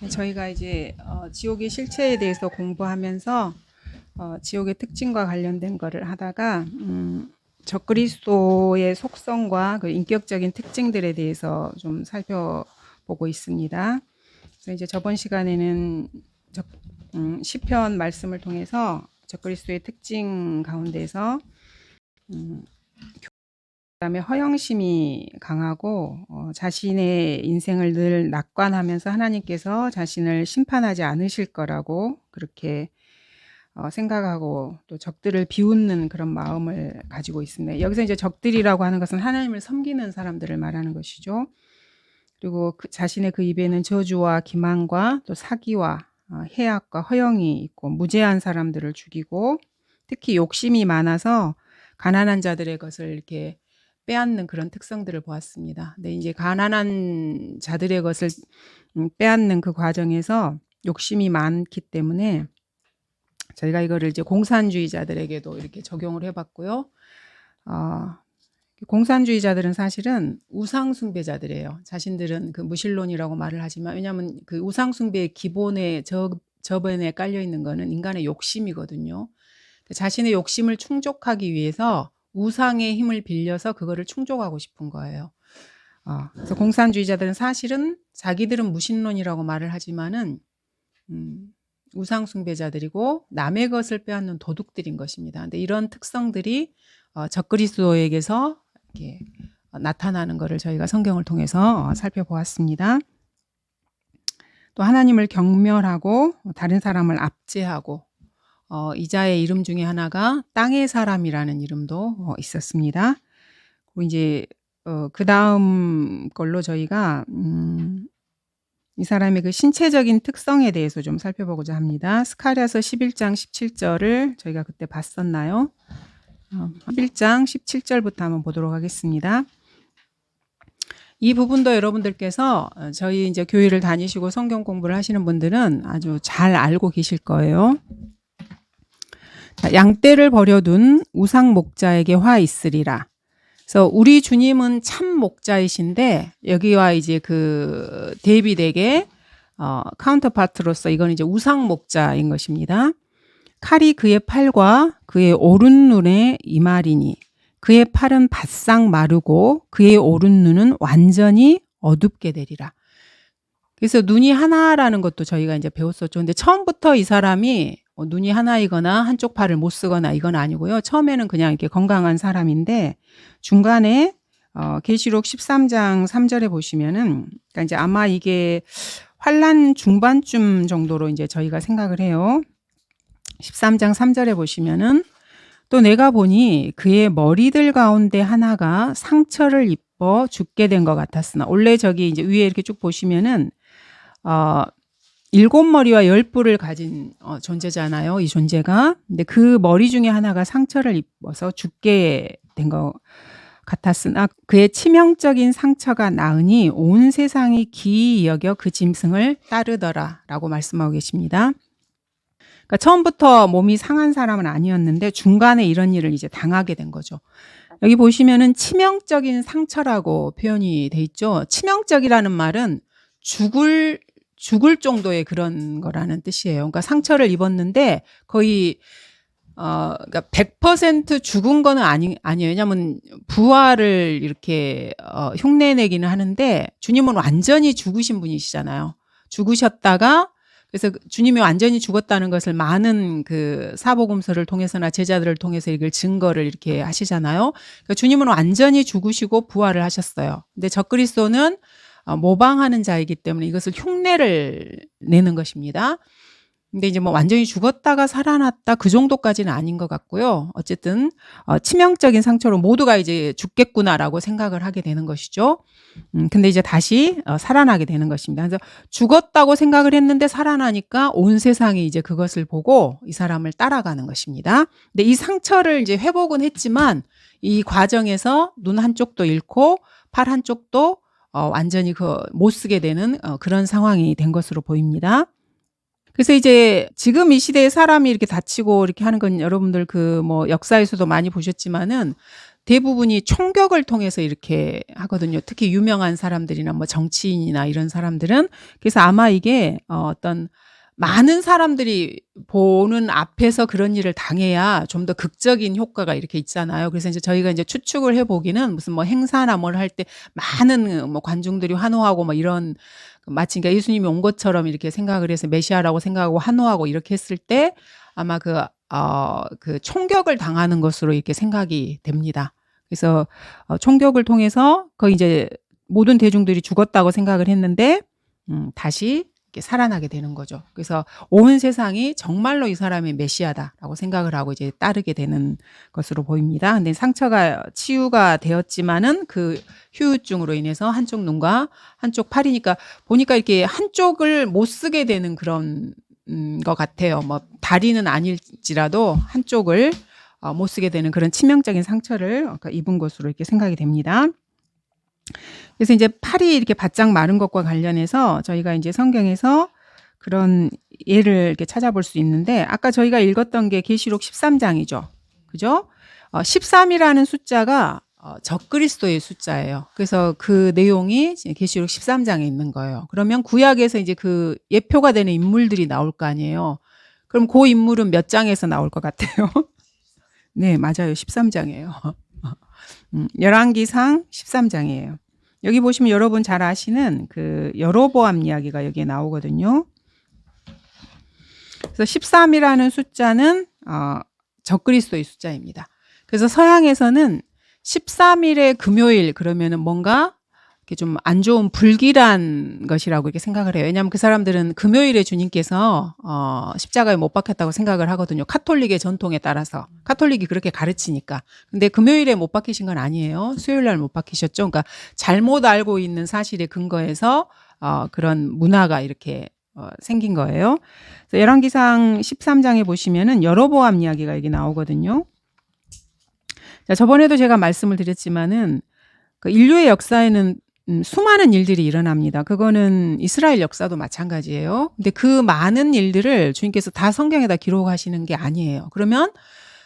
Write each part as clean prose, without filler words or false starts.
저희가 이제 지옥의 실체에 대해서 공부하면서 지옥의 특징과 관련된 거를 하다가 적그리스도의 속성과 그 인격적인 특징들에 대해서 좀 살펴보고 있습니다. 그래서 이제 저번 시간에는 시편 말씀을 통해서 적그리스도의 특징 가운데서 그다음에 허영심이 강하고 자신의 인생을 늘 낙관하면서 하나님께서 자신을 심판하지 않으실 거라고 그렇게 생각하고 또 적들을 비웃는 그런 마음을 가지고 있습니다. 여기서 이제 적들이라고 하는 것은 하나님을 섬기는 사람들을 말하는 것이죠. 그리고 자신의 그 입에는 저주와 기만과 또 사기와 해악과 허영이 있고 무죄한 사람들을 죽이고 특히 욕심이 많아서 가난한 자들의 것을 이렇게 빼앗는 그런 특성들을 보았습니다. 근데 이제 가난한 자들의 것을 빼앗는 그 과정에서 욕심이 많기 때문에 저희가 이거를 이제 공산주의자들에게도 이렇게 적용을 해봤고요. 공산주의자들은 사실은 우상숭배자들이에요. 자신들은 그 무신론이라고 말을 하지만 왜냐하면 그 우상숭배의 기본에 저번에 깔려 있는 거는 인간의 욕심이거든요. 자신의 욕심을 충족하기 위해서 우상의 힘을 빌려서 그거를 충족하고 싶은 거예요. 그래서 공산주의자들은 사실은 자기들은 무신론이라고 말을 하지만은 우상숭배자들이고 남의 것을 빼앗는 도둑들인 것입니다. 근데 이런 특성들이 적그리스도에게서 이렇게 나타나는 것을 저희가 성경을 통해서 살펴보았습니다. 또 하나님을 경멸하고 다른 사람을 압제하고 이자의 이름 중에 하나가 땅의 사람이라는 이름도 있었습니다. 그리고 이제 그 다음 걸로 저희가 이 사람의 그 신체적인 특성에 대해서 좀 살펴보고자 합니다. 스가랴서 11장 17절을 저희가 그때 봤었나요? 11장 17절부터 한번 보도록 하겠습니다. 이 부분도 여러분들께서 저희 이제 교회를 다니시고 성경 공부를 하시는 분들은 아주 잘 알고 계실 거예요. 양떼를 버려둔 우상 목자에게 화 있으리라. 그래서 우리 주님은 참 목자이신데 여기와 이제 그 대비되게 카운터파트로서 이건 이제 우상 목자인 것입니다. 칼이 그의 팔과 그의 오른 눈에 이말이니 그의 팔은 바싹 마르고 그의 오른 눈은 완전히 어둡게 되리라. 그래서 눈이 하나라는 것도 저희가 이제 배웠었죠. 근데 처음부터 이 사람이 눈이 하나이거나 한쪽 팔을 못 쓰거나 이건 아니고요. 처음에는 그냥 이렇게 건강한 사람인데 중간에 계시록 13장 3절에 보시면은 그러니까 이제 아마 이게 환란 중반쯤 정도로 이제 저희가 생각을 해요. 13장 3절에 보시면은 또 내가 보니 그의 머리들 가운데 하나가 상처를 입어 죽게 된 것 같았으나 원래 저기 이제 위에 이렇게 쭉 보시면은 7머리와 10뿔을 가진 존재잖아요. 이 존재가. 근데 그 머리 중에 하나가 상처를 입어서 죽게 된 것 같았으나 그의 치명적인 상처가 나으니 온 세상이 기이 여겨 그 짐승을 따르더라 라고 말씀하고 계십니다. 그러니까 처음부터 몸이 상한 사람은 아니었는데 중간에 이런 일을 이제 당하게 된 거죠. 여기 보시면은 치명적인 상처라고 표현이 돼 있죠. 치명적이라는 말은 죽을 정도의 그런 거라는 뜻이에요. 그러니까 상처를 입었는데 거의 그러니까 100% 죽은 거는 아니에요. 왜냐하면 부활을 이렇게 흉내내기는 하는데 주님은 완전히 죽으신 분이시잖아요. 죽으셨다가 그래서 주님이 완전히 죽었다는 것을 많은 그 사복음서를 통해서나 제자들을 통해서 이걸 증거를 이렇게 하시잖아요. 그러니까 주님은 완전히 죽으시고 부활을 하셨어요. 근데 적그리스도는 모방하는 자이기 때문에 이것을 흉내를 내는 것입니다. 근데 이제 뭐 완전히 죽었다가 살아났다 그 정도까지는 아닌 것 같고요. 어쨌든 치명적인 상처로 모두가 이제 죽겠구나라고 생각을 하게 되는 것이죠. 근데 이제 다시 살아나게 되는 것입니다. 그래서 죽었다고 생각을 했는데 살아나니까 온 세상이 이제 그것을 보고 이 사람을 따라가는 것입니다. 근데 이 상처를 이제 회복은 했지만 이 과정에서 눈 한쪽도 잃고 팔 한쪽도 완전히 못 쓰게 되는 그런 상황이 된 것으로 보입니다. 그래서 이제 지금 이 시대에 사람이 이렇게 다치고 이렇게 하는 건 여러분들 그 뭐 역사에서도 많이 보셨지만은 대부분이 총격을 통해서 이렇게 하거든요. 특히 유명한 사람들이나 뭐 정치인이나 이런 사람들은. 그래서 아마 이게 어떤 많은 사람들이 보는 앞에서 그런 일을 당해야 좀 더 극적인 효과가 이렇게 있잖아요. 그래서 이제 저희가 이제 추측을 해보기는 무슨 뭐 행사나 뭘 할 때 많은 뭐 관중들이 환호하고 뭐 이런 마치 그러니까 예수님이 온 것처럼 이렇게 생각을 해서 메시아라고 생각하고 환호하고 이렇게 했을 때 아마 그 총격을 당하는 것으로 이렇게 생각이 됩니다. 그래서 총격을 통해서 거의 이제 모든 대중들이 죽었다고 생각을 했는데 다시 이렇게 살아나게 되는 거죠. 그래서 온 세상이 정말로 이 사람이 메시아다라고 생각을 하고 이제 따르게 되는 것으로 보입니다. 근데 상처가 치유가 되었지만은 그 후유증으로 인해서 한쪽 눈과 한쪽 팔이니까 보니까 이렇게 한쪽을 못 쓰게 되는 그런 것 같아요. 뭐 다리는 아닐지라도 한쪽을 못 쓰게 되는 그런 치명적인 상처를 입은 것으로 이렇게 생각이 됩니다. 그래서 이제 팔이 이렇게 바짝 마른 것과 관련해서 저희가 이제 성경에서 그런 예를 이렇게 찾아볼 수 있는데 아까 저희가 읽었던 게 계시록 13장이죠. 그죠? 13이라는 숫자가 적그리스도의 숫자예요. 그래서 그 내용이 계시록 13장에 있는 거예요. 그러면 구약에서 이제 그 예표가 되는 인물들이 나올 거 아니에요. 그럼 그 인물은 몇 장에서 나올 것 같아요? 네, 맞아요. 13장이에요. 열왕기상 13장이에요. 여기 보시면 여러분 잘 아시는 그 여로보암 이야기가 여기에 나오거든요. 그래서 13이라는 숫자는 적그리스도의 숫자입니다. 그래서 서양에서는 13일의 금요일 그러면은 뭔가 이렇게 좀 안 좋은 불길한 것이라고 이렇게 생각을 해요. 왜냐하면 그 사람들은 금요일에 주님께서 십자가에 못 박혔다고 생각을 하거든요. 카톨릭의 전통에 따라서. 카톨릭이 그렇게 가르치니까. 근데 금요일에 못 박히신 건 아니에요. 수요일 날 못 박히셨죠. 그러니까 잘못 알고 있는 사실에 근거해서 그런 문화가 이렇게 생긴 거예요. 그래서 열왕기상 13장에 보시면은 여로보암 이야기가 여기 나오거든요. 자, 저번에도 제가 말씀을 드렸지만은 그 인류의 역사에는 수많은 일들이 일어납니다. 그거는 이스라엘 역사도 마찬가지예요. 근데 그 많은 일들을 주님께서 다 성경에다 기록하시는 게 아니에요. 그러면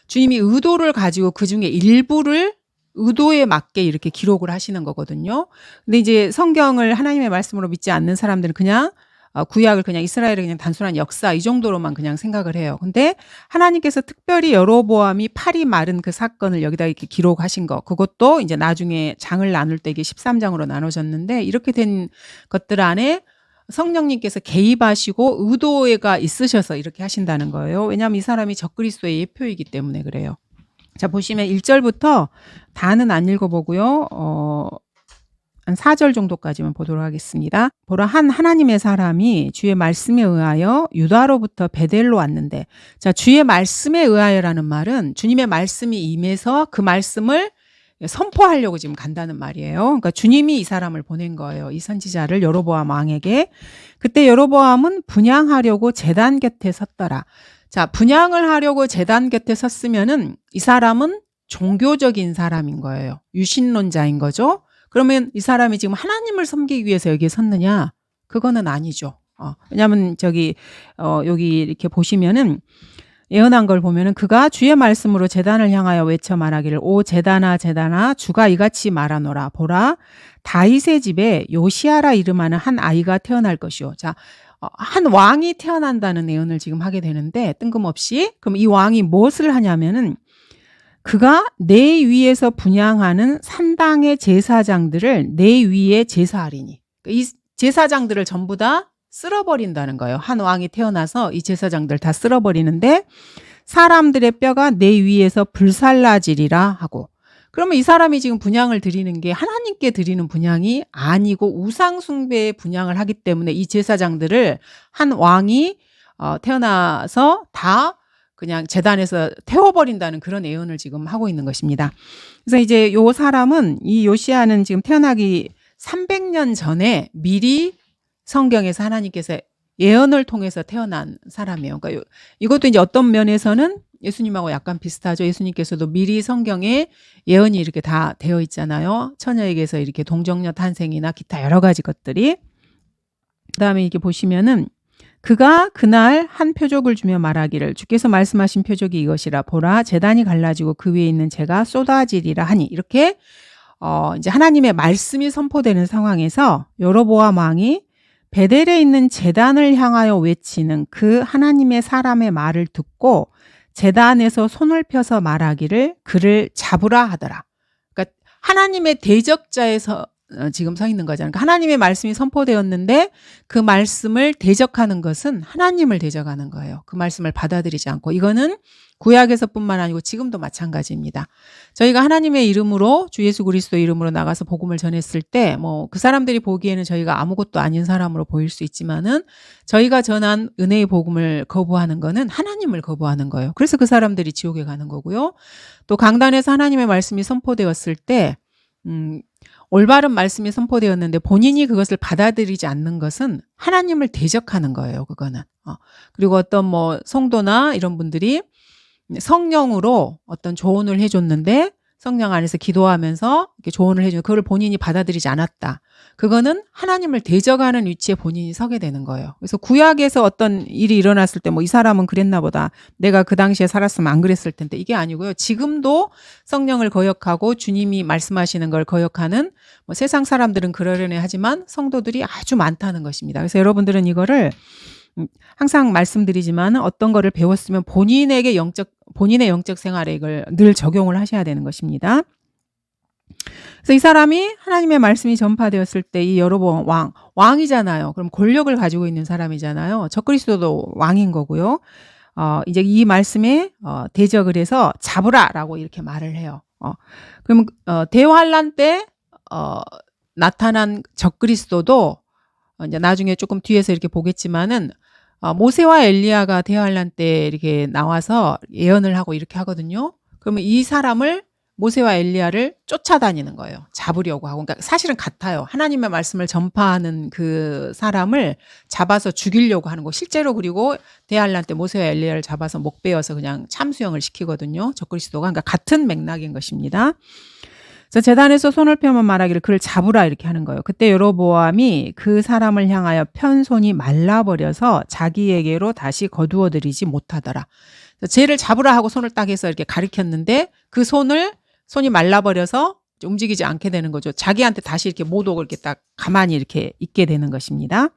주님이 의도를 가지고 그 중에 일부를 의도에 맞게 이렇게 기록을 하시는 거거든요. 근데 이제 성경을 하나님의 말씀으로 믿지 않는 사람들은 그냥 구약을 그냥 이스라엘의 그냥 단순한 역사 이 정도로만 그냥 생각을 해요. 근데 하나님께서 특별히 여로보암이 팔이 마른 그 사건을 여기다 이렇게 기록하신 거, 그것도 이제 나중에 장을 나눌 때 이게 13장으로 나눠졌는데 이렇게 된 것들 안에 성령님께서 개입하시고 의도가 있으셔서 이렇게 하신다는 거예요. 왜냐하면 이 사람이 적그리스도의 예표이기 때문에 그래요. 자, 보시면 1절부터 다는 안 읽어보고요. 한 4절 정도까지만 보도록 하겠습니다. 보라, 한 하나님의 사람이 주의 말씀에 의하여 유다로부터 베델로 왔는데, 자, 주의 말씀에 의하여라는 말은 주님의 말씀이 임해서 그 말씀을 선포하려고 지금 간다는 말이에요. 그러니까 주님이 이 사람을 보낸 거예요. 이 선지자를 여로보암 왕에게. 그때 여로보암은 분향하려고 제단 곁에 섰더라. 자, 분향을 하려고 제단 곁에 섰으면은 이 사람은 종교적인 사람인 거예요. 유신론자인 거죠. 그러면 이 사람이 지금 하나님을 섬기기 위해서 여기에 섰느냐? 그거는 아니죠. 왜냐하면 여기 이렇게 보시면은 예언한 걸 보면은 그가 주의 말씀으로 제단을 향하여 외쳐 말하기를 오 제단아 제단아 주가 이같이 말하노라 보라 다윗의 집에 요시아라 이름하는 한 아이가 태어날 것이요. 자, 한 왕이 태어난다는 예언을 지금 하게 되는데 뜬금없이 그럼 이 왕이 무엇을 하냐면은 그가 내 위에서 분향하는 산당의 제사장들을 내 위에 제사하리니. 이 제사장들을 전부 다 쓸어버린다는 거예요. 한 왕이 태어나서 이 제사장들 다 쓸어버리는데 사람들의 뼈가 내 위에서 불살라지리라 하고. 그러면 이 사람이 지금 분향을 드리는 게 하나님께 드리는 분향이 아니고 우상 숭배의 분향을 하기 때문에 이 제사장들을 한 왕이 태어나서 다 그냥 제단에서 태워버린다는 그런 예언을 지금 하고 있는 것입니다. 그래서 이제 요 사람은 이 요시아는 지금 태어나기 300년 전에 미리 성경에서 하나님께서 예언을 통해서 태어난 사람이에요. 그러니까 이것도 이제 어떤 면에서는 예수님하고 약간 비슷하죠. 예수님께서도 미리 성경에 예언이 이렇게 다 되어 있잖아요. 처녀에게서 이렇게 동정녀 탄생이나 기타 여러 가지 것들이. 그다음에 이렇게 보시면은 그가 그날 한 표적을 주며 말하기를 주께서 말씀하신 표적이 이것이라 보라 제단이 갈라지고 그 위에 있는 재가 쏟아지리라 하니 이렇게 이제 하나님의 말씀이 선포되는 상황에서 여로보암 왕이 베델에 있는 제단을 향하여 외치는 그 하나님의 사람의 말을 듣고 제단에서 손을 펴서 말하기를 그를 잡으라 하더라. 그러니까 하나님의 대적자에서 지금 서 있는 거잖아요. 그러니까 하나님의 말씀이 선포되었는데 그 말씀을 대적하는 것은 하나님을 대적하는 거예요. 그 말씀을 받아들이지 않고. 이거는 구약에서뿐만 아니고 지금도 마찬가지입니다. 저희가 하나님의 이름으로 주 예수 그리스도 이름으로 나가서 복음을 전했을 때 뭐 그 사람들이 보기에는 저희가 아무것도 아닌 사람으로 보일 수 있지만은 저희가 전한 은혜의 복음을 거부하는 거는 하나님을 거부하는 거예요. 그래서 그 사람들이 지옥에 가는 거고요. 또 강단에서 하나님의 말씀이 선포되었을 때 올바른 말씀이 선포되었는데 본인이 그것을 받아들이지 않는 것은 하나님을 대적하는 거예요. 그거는. 그리고 어떤 뭐 성도나 이런 분들이 성령으로 어떤 조언을 해줬는데 성령 안에서 기도하면서 이렇게 조언을 해주는 그걸 본인이 받아들이지 않았다. 그거는 하나님을 대적하는 위치에 본인이 서게 되는 거예요. 그래서 구약에서 어떤 일이 일어났을 때 뭐 이 사람은 그랬나 보다. 내가 그 당시에 살았으면 안 그랬을 텐데 이게 아니고요. 지금도 성령을 거역하고 주님이 말씀하시는 걸 거역하는 뭐 세상 사람들은 그러려니 하지만 성도들이 아주 많다는 것입니다. 그래서 여러분들은 이거를 항상 말씀드리지만 어떤 거를 배웠으면 본인의 영적 생활에 이걸 늘 적용을 하셔야 되는 것입니다. 그래서 이 사람이 하나님의 말씀이 전파되었을 때 이 여로보암 왕이잖아요. 그럼 권력을 가지고 있는 사람이잖아요. 적그리스도도 왕인 거고요. 이제 이 말씀에 대적을 해서 잡으라라고 이렇게 말을 해요. 그럼 대환란 때 나타난 적그리스도도 이제 나중에 조금 뒤에서 이렇게 보겠지만은 모세와 엘리야가 대환란 때 이렇게 나와서 예언을 하고 이렇게 하거든요. 그러면 이 사람을 모세와 엘리야를 쫓아다니는 거예요. 잡으려고 하고. 그러니까 사실은 같아요. 하나님의 말씀을 전파하는 그 사람을 잡아서 죽이려고 하는 거. 실제로 그리고 대환란 때 모세와 엘리야를 잡아서 목 베어서 그냥 참수형을 시키거든요. 적그리스도가. 그러니까 같은 맥락인 것입니다. 그래서 제단에서 손을 펴면 말하기를 그를 잡으라 이렇게 하는 거예요. 그때 여로보암이 그 사람을 향하여 편 손이 말라버려서 자기에게로 다시 거두어들이지 못하더라. 쟤를 잡으라 하고 손을 딱 해서 이렇게 가리켰는데 그 손이 말라버려서 움직이지 않게 되는 거죠. 자기한테 다시 이렇게 못 오고 이렇게 딱 가만히 이렇게 있게 되는 것입니다.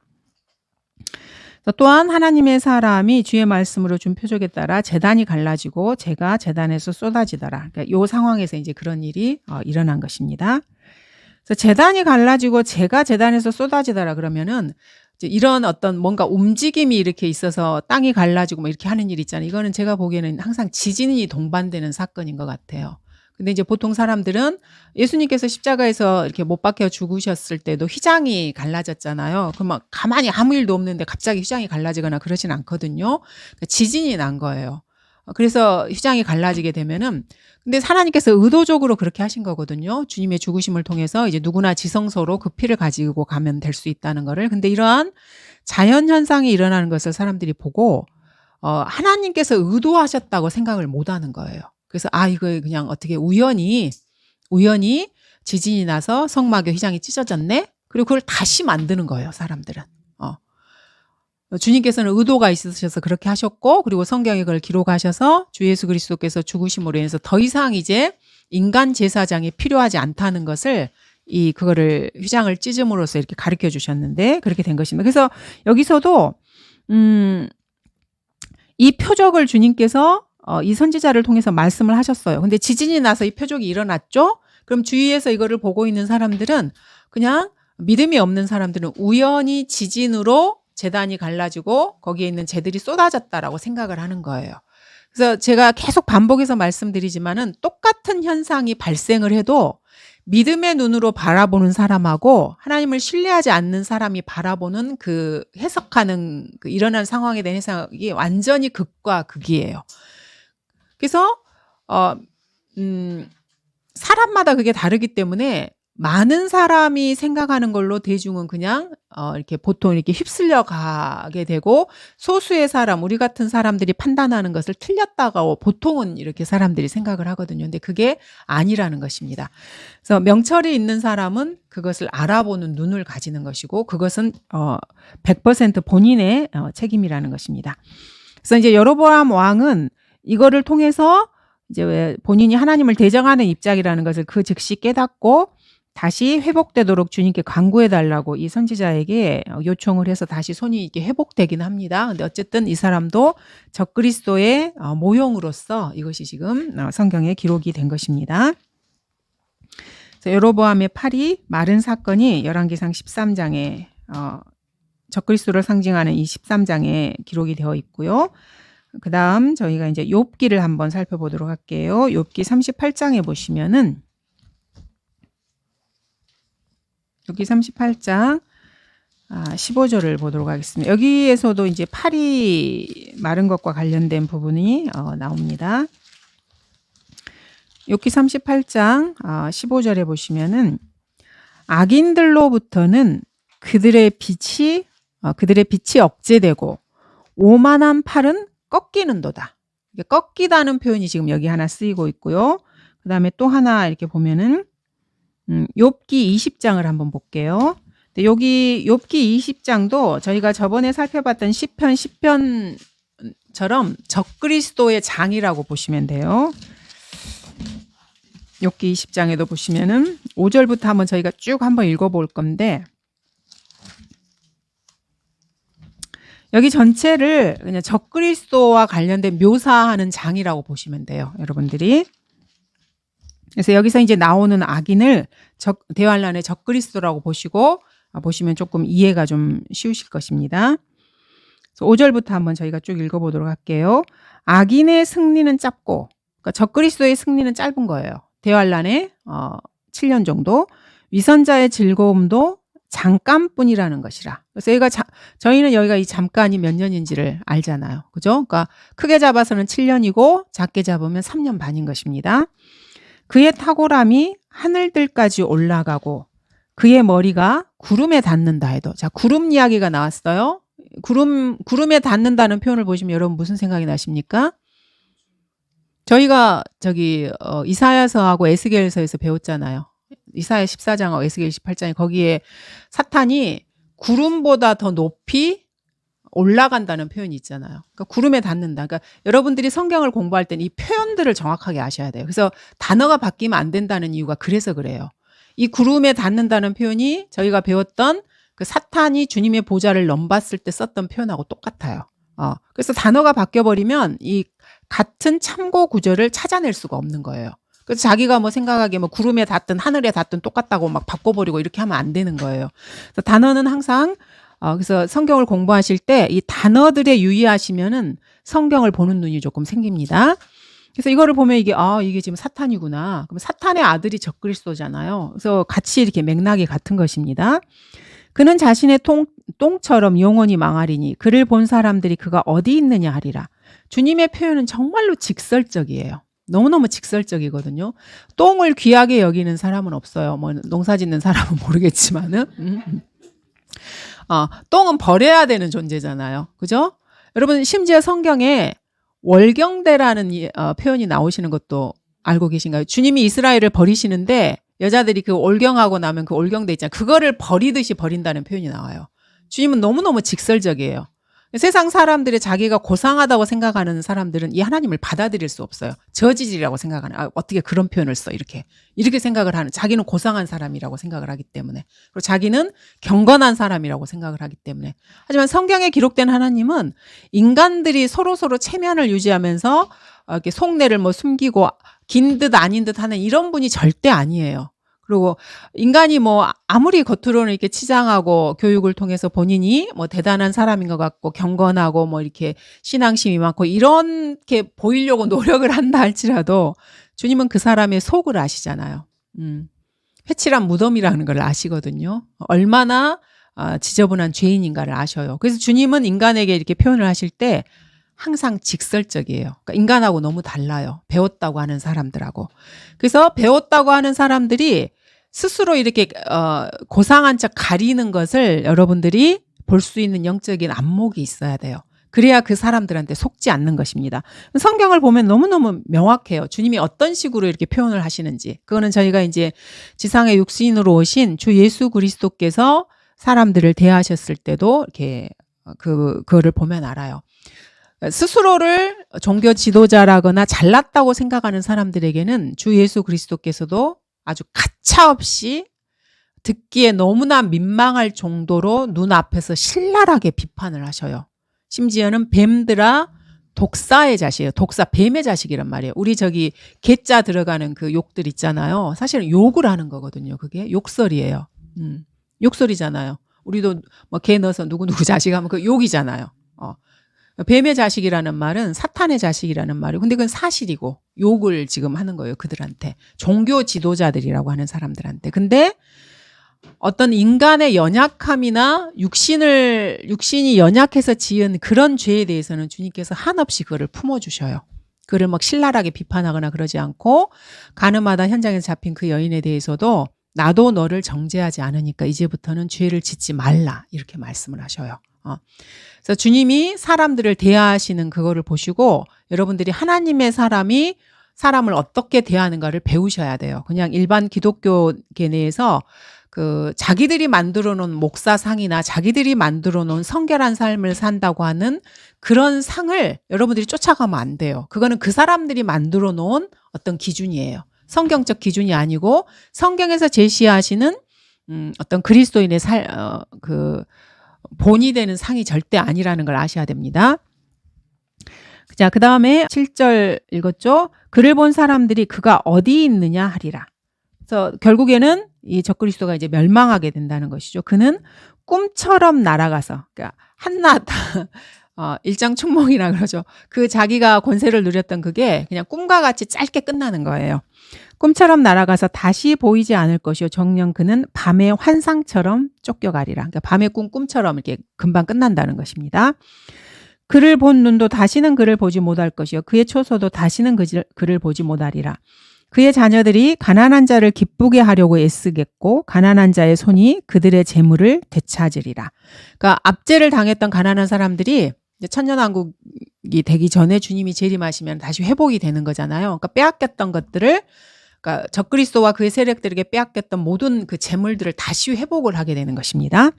또한 하나님의 사람이 주의 말씀으로 준 표적에 따라 제단이 갈라지고 재가 제단에서 쏟아지더라. 그러니까 이 상황에서 이제 그런 일이 일어난 것입니다. 그래서 제단이 갈라지고 재가 제단에서 쏟아지더라 그러면은 이제 이런 어떤 뭔가 움직임이 이렇게 있어서 땅이 갈라지고 뭐 이렇게 하는 일 있잖아요. 이거는 제가 보기에는 항상 지진이 동반되는 사건인 것 같아요. 근데 이제 보통 사람들은 예수님께서 십자가에서 이렇게 못 박혀 죽으셨을 때도 휘장이 갈라졌잖아요. 그럼 가만히 아무 일도 없는데 갑자기 휘장이 갈라지거나 그러진 않거든요. 그러니까 지진이 난 거예요. 그래서 휘장이 갈라지게 되면은 근데 하나님께서 의도적으로 그렇게 하신 거거든요. 주님의 죽으심을 통해서 이제 누구나 지성소로 그 피를 가지고 가면 될 수 있다는 거를. 근데 이러한 자연 현상이 일어나는 것을 사람들이 보고 하나님께서 의도하셨다고 생각을 못 하는 거예요. 그래서 이거 그냥 어떻게 우연히 지진이 나서 성막의 휘장이 찢어졌네. 그리고 그걸 다시 만드는 거예요, 사람들은. 주님께서는 의도가 있으셔서 그렇게 하셨고 그리고 성경에 그걸 기록하셔서 주 예수 그리스도께서 죽으심으로 인해서 더 이상 이제 인간 제사장이 필요하지 않다는 것을 그거를 휘장을 찢음으로써 이렇게 가르쳐 주셨는데 그렇게 된 것입니다. 그래서 여기서도 이 표적을 주님께서 이 선지자를 통해서 말씀을 하셨어요. 근데 지진이 나서 이 표적이 일어났죠? 그럼 주위에서 이거를 보고 있는 사람들은 그냥 믿음이 없는 사람들은 우연히 지진으로 제단이 갈라지고 거기에 있는 재들이 쏟아졌다라고 생각을 하는 거예요. 그래서 제가 계속 반복해서 말씀드리지만은 똑같은 현상이 발생을 해도 믿음의 눈으로 바라보는 사람하고 하나님을 신뢰하지 않는 사람이 바라보는 그 해석하는 그 일어난 상황에 대한 해석이 완전히 극과 극이에요. 그래서 사람마다 그게 다르기 때문에 많은 사람이 생각하는 걸로 대중은 그냥 이렇게 보통 이렇게 휩쓸려 가게 되고 소수의 사람, 우리 같은 사람들이 판단하는 것을 틀렸다고 보통은 이렇게 사람들이 생각을 하거든요. 근데 그게 아니라는 것입니다. 그래서 명철이 있는 사람은 그것을 알아보는 눈을 가지는 것이고 그것은 100% 본인의 책임이라는 것입니다. 그래서 이제 여로보암 왕은 이거를 통해서 이제 왜 본인이 하나님을 대적하는 입장이라는 것을 그 즉시 깨닫고 다시 회복되도록 주님께 간구해 달라고 이 선지자에게 요청을 해서 다시 손이 이렇게 회복되긴 합니다. 근데 어쨌든 이 사람도 적그리스도의 모형으로서 이것이 지금 성경에 기록이 된 것입니다. 여로보암의 팔이 마른 사건이 열왕기상 13장에 적그리스도를 상징하는 이 13장에 기록이 되어 있고요. 그다음 저희가 이제 욥기를 한번 살펴보도록 할게요. 욥기 38장에 보시면은 욥기 38장 15절을 보도록 하겠습니다. 여기에서도 이제 팔이 마른 것과 관련된 부분이 나옵니다. 욥기 38장 15절에 보시면은 악인들로부터는 그들의 빛이 억제되고 오만한 팔은 꺾이는도다. 꺾이다는 표현이 지금 여기 하나 쓰이고 있고요. 그 다음에 또 하나 이렇게 보면은 욥기 20장을 한번 볼게요. 근데 여기 욥기 20장도 저희가 저번에 살펴봤던 시편 10편처럼 적그리스도의 장이라고 보시면 돼요. 욥기 20장에도 보시면은 5절부터 한번 저희가 쭉 한번 읽어볼 건데 여기 전체를 그냥 적그리스도와 관련된 묘사하는 장이라고 보시면 돼요, 여러분들이. 그래서 여기서 이제 나오는 악인을 대환란의 적그리스도라고 보시면 조금 이해가 좀 쉬우실 것입니다. 그래서 5절부터 한번 저희가 쭉 읽어보도록 할게요. 악인의 승리는 짧고, 그러니까 적그리스도의 승리는 짧은 거예요. 대환란의 7년 정도. 위선자의 즐거움도 잠깐뿐이라는 것이라. 그래서 저희는 여기가 이 잠깐이 몇 년인지를 알잖아요. 그죠? 그러니까 크게 잡아서는 7년이고 작게 잡으면 3년 반인 것입니다. 그의 탁월함이 하늘들까지 올라가고 그의 머리가 구름에 닿는다 해도. 자, 구름 이야기가 나왔어요. 구름에 닿는다는 표현을 보시면 여러분 무슨 생각이 나십니까? 저희가 이사야서하고 에스겔서에서 배웠잖아요. 이사야 14장하고 에스겔 18장에 거기에 사탄이 구름보다 더 높이 올라간다는 표현이 있잖아요. 그러니까 구름에 닿는다. 그러니까 여러분들이 성경을 공부할 때는 이 표현들을 정확하게 아셔야 돼요. 그래서 단어가 바뀌면 안 된다는 이유가 그래서 그래요. 이 구름에 닿는다는 표현이 저희가 배웠던 그 사탄이 주님의 보좌를 넘봤을 때 썼던 표현하고 똑같아요. 그래서 단어가 바뀌어버리면 이 같은 참고 구절을 찾아낼 수가 없는 거예요. 그래서 자기가 뭐 생각하기에 뭐 구름에 닿든 하늘에 닿든 똑같다고 막 바꿔버리고 이렇게 하면 안 되는 거예요. 그래서 단어는 항상 그래서 성경을 공부하실 때 이 단어들에 유의하시면은 성경을 보는 눈이 조금 생깁니다. 그래서 이거를 보면 이게 지금 사탄이구나. 그럼 사탄의 아들이 적그리스도잖아요. 그래서 같이 이렇게 맥락이 같은 것입니다. 그는 자신의 똥처럼 영원히 망하리니 그를 본 사람들이 그가 어디 있느냐 하리라. 주님의 표현은 정말로 직설적이에요. 너무너무 직설적이거든요. 똥을 귀하게 여기는 사람은 없어요. 뭐 농사 짓는 사람은 모르겠지만은. 똥은 버려야 되는 존재잖아요. 그죠? 여러분 심지어 성경에 월경대라는 표현이 나오시는 것도 알고 계신가요? 주님이 이스라엘을 버리시는데 여자들이 그 올경하고 나면 그 올경대 있잖아요. 그거를 버리듯이 버린다는 표현이 나와요. 주님은 너무너무 직설적이에요. 세상 사람들이 자기가 고상하다고 생각하는 사람들은 이 하나님을 받아들일 수 없어요. 저지질이라고 생각하는, 어떻게 그런 표현을 써, 이렇게 생각을 하는, 자기는 고상한 사람이라고 생각을 하기 때문에, 그리고 자기는 경건한 사람이라고 생각을 하기 때문에. 하지만 성경에 기록된 하나님은 인간들이 서로 체면을 유지하면서 이렇게 속내를 뭐 숨기고 긴 듯 아닌 듯 하는 이런 분이 절대 아니에요. 그리고 인간이 뭐 아무리 겉으로는 이렇게 치장하고 교육을 통해서 본인이 뭐 대단한 사람인 것 같고 경건하고 뭐 이렇게 신앙심이 많고 이렇게 보이려고 노력을 한다 할지라도 주님은 그 사람의 속을 아시잖아요. 회칠한 무덤이라는 걸 아시거든요. 얼마나 지저분한 죄인인가를 아셔요. 그래서 주님은 인간에게 이렇게 표현을 하실 때 항상 직설적이에요. 그러니까 인간하고 너무 달라요. 배웠다고 하는 사람들하고. 그래서 배웠다고 하는 사람들이 스스로 이렇게 고상한 척 가리는 것을 여러분들이 볼 수 있는 영적인 안목이 있어야 돼요. 그래야 그 사람들한테 속지 않는 것입니다. 성경을 보면 너무너무 명확해요. 주님이 어떤 식으로 이렇게 표현을 하시는지. 그거는 저희가 이제 지상에 육신으로 오신 주 예수 그리스도께서 사람들을 대하셨을 때도 이렇게 그거를 보면 알아요. 스스로를 종교 지도자라거나 잘났다고 생각하는 사람들에게는 주 예수 그리스도께서도 아주 가차없이 듣기에 너무나 민망할 정도로 눈앞에서 신랄하게 비판을 하셔요. 심지어는 뱀들아 독사의 자식이에요. 독사 뱀의 자식이란 말이에요. 우리 저기 개자 들어가는 그 욕들 있잖아요. 사실은 욕을 하는 거거든요. 그게 욕설이에요. 욕설이잖아요. 우리도 뭐 개 넣어서 누구누구 자식 하면 그 욕이잖아요. 뱀의 자식이라는 말은 사탄의 자식이라는 말이고, 근데 그건 사실이고 욕을 지금 하는 거예요. 그들한테. 종교 지도자들이라고 하는 사람들한테. 근데 어떤 인간의 연약함이나 육신이 연약해서 지은 그런 죄에 대해서는 주님께서 한없이 그거를 품어주셔요. 그를 막 신랄하게 비판하거나 그러지 않고, 가늠하다 현장에서 잡힌 그 여인에 대해서도 나도 너를 정죄하지 않으니까 이제부터는 죄를 짓지 말라, 이렇게 말씀을 하셔요. 그래서 주님이 사람들을 대하시는 그거를 보시고 여러분들이 하나님의 사람이 사람을 어떻게 대하는가를 배우셔야 돼요. 그냥 일반 기독교계 내에서 그 자기들이 만들어 놓은 목사상이나 자기들이 만들어 놓은 성결한 삶을 산다고 하는 그런 상을 여러분들이 쫓아가면 안 돼요. 그거는 그 사람들이 만들어 놓은 어떤 기준이에요. 성경적 기준이 아니고 성경에서 제시하시는 어떤 그리스도인의 본이 되는 상이 절대 아니라는 걸 아셔야 됩니다. 자, 그 다음에 7절 읽었죠? 그를 본 사람들이 그가 어디 있느냐 하리라. 그래서 결국에는 이 적그리스도가 이제 멸망하게 된다는 것이죠. 그는 꿈처럼 날아가서, 그러니까 한낱 일장춘몽이라 그러죠. 그 자기가 권세를 누렸던 그게 그냥 꿈과 같이 짧게 끝나는 거예요. 꿈처럼 날아가서 다시 보이지 않을 것이요 정녕 그는 밤의 환상처럼 쫓겨가리라. 그러니까 밤의 꿈처럼 이렇게 금방 끝난다는 것입니다. 그를 본 눈도 다시는 그를 보지 못할 것이요 그의 초소도 다시는 그를 보지 못하리라. 그의 자녀들이 가난한 자를 기쁘게 하려고 애쓰겠고 가난한 자의 손이 그들의 재물을 되찾으리라. 그러니까 압제를 당했던 가난한 사람들이 천년왕국이 되기 전에 주님이 재림하시면 다시 회복이 되는 거잖아요. 그러니까 빼앗겼던 것들을, 그러니까 적그리스도와 그의 세력들에게 빼앗겼던 모든 그 재물들을 다시 회복을 하게 되는 것입니다.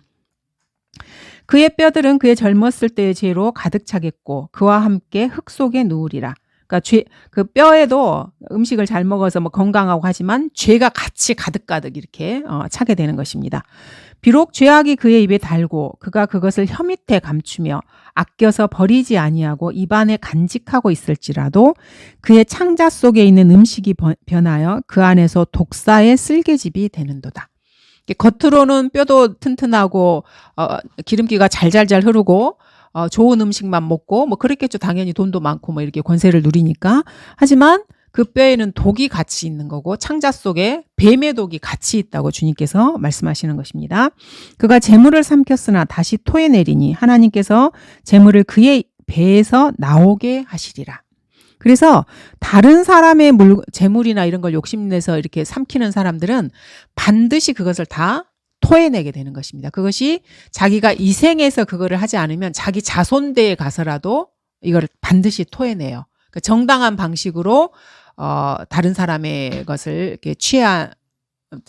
그의 뼈들은 그의 젊었을 때의 죄로 가득 차겠고 그와 함께 흙 속에 누우리라. 그러니까 그 뼈에도 음식을 잘 먹어서 뭐 건강하고 하지만 죄가 같이 가득가득 이렇게 차게 되는 것입니다. 비록 죄악이 그의 입에 달고 그가 그것을 혀 밑에 감추며 아껴서 버리지 아니하고 입안에 간직하고 있을지라도 그의 창자 속에 있는 음식이 변하여 그 안에서 독사의 쓸개집이 되는도다. 겉으로는 뼈도 튼튼하고 기름기가 잘잘잘 흐르고 좋은 음식만 먹고 뭐 그랬겠죠. 당연히 돈도 많고 뭐 이렇게 권세를 누리니까. 하지만 그 뼈에는 독이 같이 있는 거고 창자 속에 뱀의 독이 같이 있다고 주님께서 말씀하시는 것입니다. 그가 재물을 삼켰으나 다시 토해내리니 하나님께서 재물을 그의 배에서 나오게 하시리라. 그래서 다른 사람의 재물이나 이런 걸 욕심내서 이렇게 삼키는 사람들은 반드시 그것을 다 토해내게 되는 것입니다. 그것이 자기가 이 생에서 그거를 하지 않으면 자기 자손대에 가서라도 이걸 반드시 토해내요. 그러니까 정당한 방식으로 다른 사람의 것을 이렇게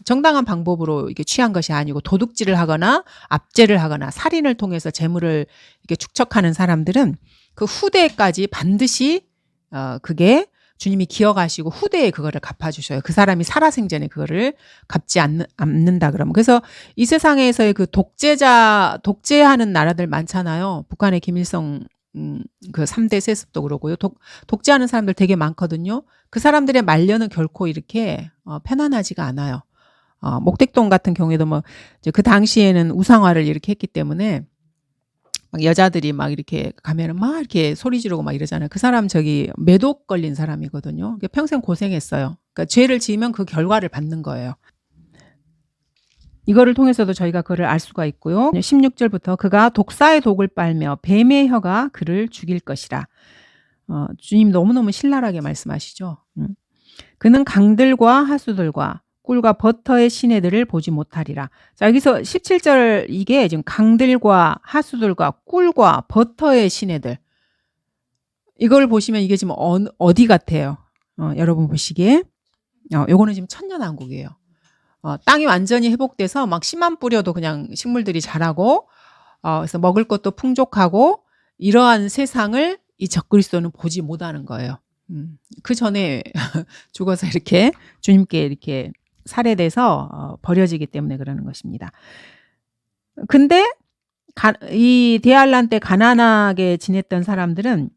정당한 방법으로 이렇게 취한 것이 아니고 도둑질을 하거나 압제를 하거나 살인을 통해서 재물을 이렇게 축적하는 사람들은 그 후대까지 반드시 그게 주님이 기억하시고 후대에 그거를 갚아주셔요. 그 사람이 살아생전에 그거를 갚지 않는다 그러면. 그래서 이 세상에서의 그 독재하는 나라들 많잖아요. 북한의 김일성 그 3대 세습도 그러고요. 독재하는 사람들 되게 많거든요. 그 사람들의 말년은 결코 이렇게 편안하지가 않아요. 목택동 같은 경우에도 뭐 그 당시에는 우상화를 이렇게 했기 때문에 막 여자들이 막 이렇게 가면은 막 이렇게 소리 지르고 막 이러잖아요. 그 사람 저기 매독 걸린 사람이거든요. 평생 고생했어요. 그러니까 죄를 지으면 그 결과를 받는 거예요. 이거를 통해서도 저희가 그를 알 수가 있고요. 16절부터 그가 독사의 독을 빨며 뱀의 혀가 그를 죽일 것이라. 주님 너무너무 신랄하게 말씀하시죠. 그는 강들과 하수들과 꿀과 버터의 시내들을 보지 못하리라. 자, 여기서 17절 이게 지금 강들과 하수들과 꿀과 버터의 시내들. 이걸 보시면 이게 지금 어디 같아요? 여러분 보시기에. 요거는 지금 천년왕국이에요. 땅이 완전히 회복돼서 막 씨만 뿌려도 그냥 식물들이 자라고, 그래서 먹을 것도 풍족하고, 이러한 세상을 이 적그리스도는 보지 못하는 거예요. 그 전에 죽어서 이렇게 주님께 이렇게 살해돼서 버려지기 때문에 그러는 것입니다. 근데 이 대환란 때 가난하게 지냈던 사람들은,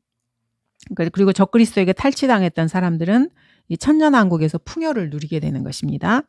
그리고 적그리스도에게 탈취당했던 사람들은 이 천년왕국에서 풍요를 누리게 되는 것입니다.